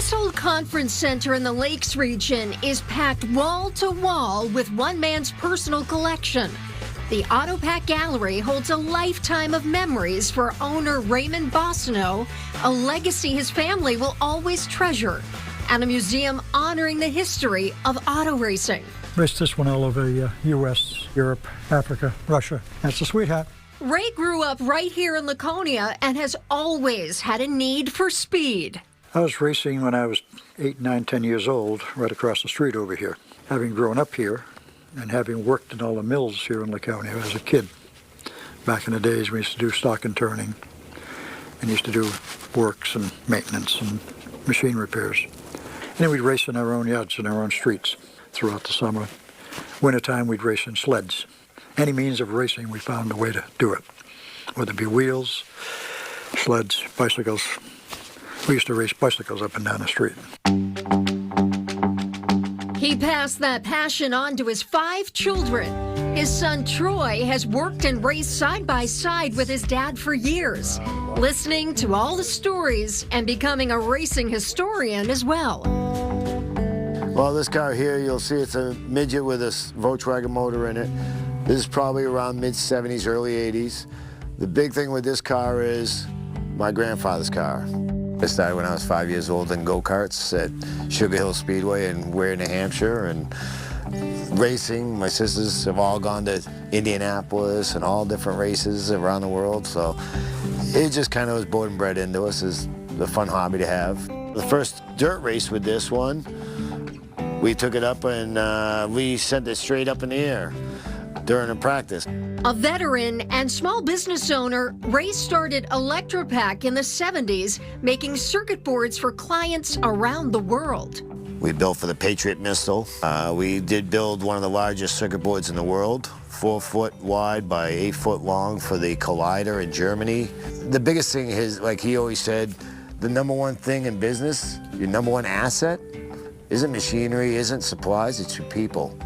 This old conference center in the Lakes region is packed wall to wall with one man's personal collection. The Autopack Gallery holds a lifetime of memories for owner Raymond Bossino, a legacy his family will always treasure, and a museum honoring the history of auto racing. Raced this one all over the U.S., Europe, Africa, Russia. That's a sweetheart. Ray grew up right here in Laconia and has always had a need for speed. I was racing when I was 8, 9, 10 years old, right across the street over here. Having grown up here and having worked in all the mills here in Laconia as a kid. Back in the days, we used to do stock and turning and used to do works and maintenance and machine repairs. And then we'd race in our own yards and our own streets throughout the summer. Wintertime, we'd race in sleds. Any means of racing, we found a way to do it. Whether it be wheels, sleds, bicycles. We used to race bicycles up and down the street. He passed that passion on to his 5 children. His son Troy has worked and raced side by side with his dad for years, listening to all the stories and becoming a racing historian as well. Well, this car here, you'll see it's a midget with a Volkswagen motor in it. This is probably around mid-70s, early 80s. The big thing with this car is my grandfather's car. I started when I was 5 years old in go-karts at Sugar Hill Speedway in Ware, New Hampshire, and racing. My sisters have all gone to Indianapolis and all different races around the world, so it just kind of was born and bred into us as a fun hobby to have. The first dirt race with this one, we took it up and we sent it straight up in the air during a practice. A veteran and small business owner, Ray started Electropack in the 70s, making circuit boards for clients around the world. We built for the Patriot missile. We did build one of the largest circuit boards in the world, 4 foot wide by 8 foot long for the Collider in Germany. The biggest thing is, like he always said, the #1 thing in business, your #1 asset, isn't machinery, isn't supplies, it's your people.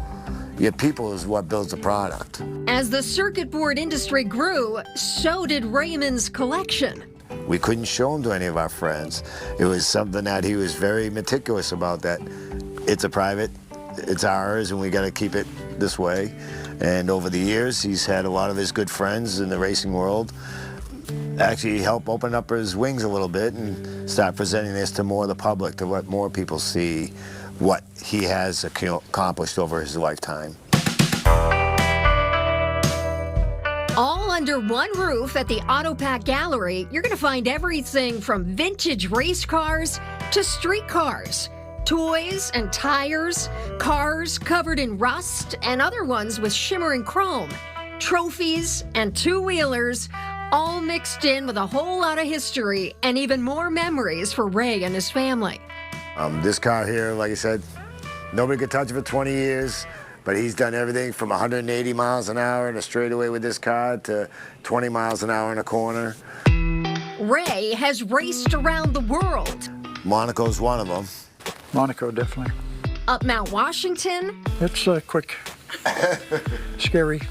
Your people is what builds the product. As the circuit board industry grew, so did Raymond's collection. We couldn't show them to any of our friends. It was something that he was very meticulous about, that it's a private, it's ours, and we got to keep it this way. And over the years, he's had a lot of his good friends in the racing world actually help open up his wings a little bit and start presenting this to more of the public, to let more people see what he has accomplished over his lifetime. All under one roof at the Autopack Gallery, you're going to find everything from vintage race cars to street cars, toys and tires, cars covered in rust and other ones with shimmering chrome, trophies and two-wheelers, all mixed in with a whole lot of history and even more memories for Ray and his family. This car here, like I said, nobody could touch it for 20 years, but he's done everything from 180 miles an hour in a straightaway with this car to 20 miles an hour in a corner. Ray has raced around the world. Monaco's one of them. Monaco, definitely. Up Mount Washington. It's quick, scary.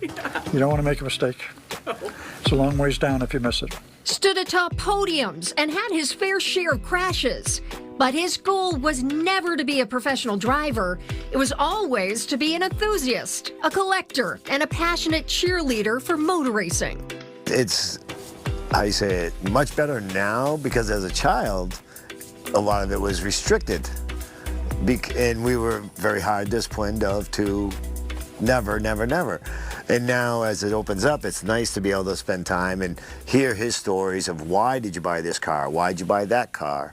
You don't want to make a mistake. It's a long ways down if you miss it. Stood atop podiums and had his fair share of crashes. But his goal was never to be a professional driver. It was always to be an enthusiast, a collector, and a passionate cheerleader for motor racing. It's, I say it, much better now, because as a child, a lot of it was restricted. And we were very hard disciplined to never, never, never. And now as it opens up, it's nice to be able to spend time and hear his stories of why did you buy this car? Why did you buy that car?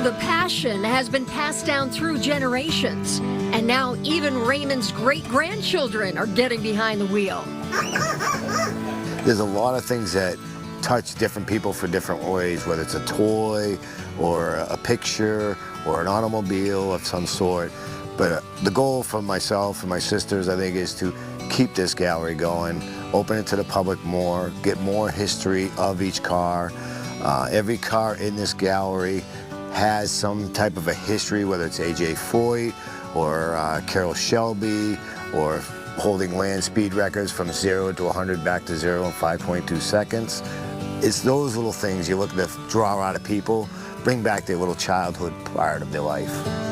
The passion has been passed down through generations, and now even Raymond's great-grandchildren are getting behind the wheel. There's a lot of things that touch different people for different ways, whether it's a toy or a picture or an automobile of some sort. But the goal for myself and my sisters, I think, is to keep this gallery going, open it to the public more, get more history of each car. Every car in this gallery has some type of a history, whether it's A.J. Foyt or Carroll Shelby or holding land speed records from 0 to 100 back to 0 in 5.2 seconds. It's those little things you look to draw out of people, bring back their little childhood part of their life.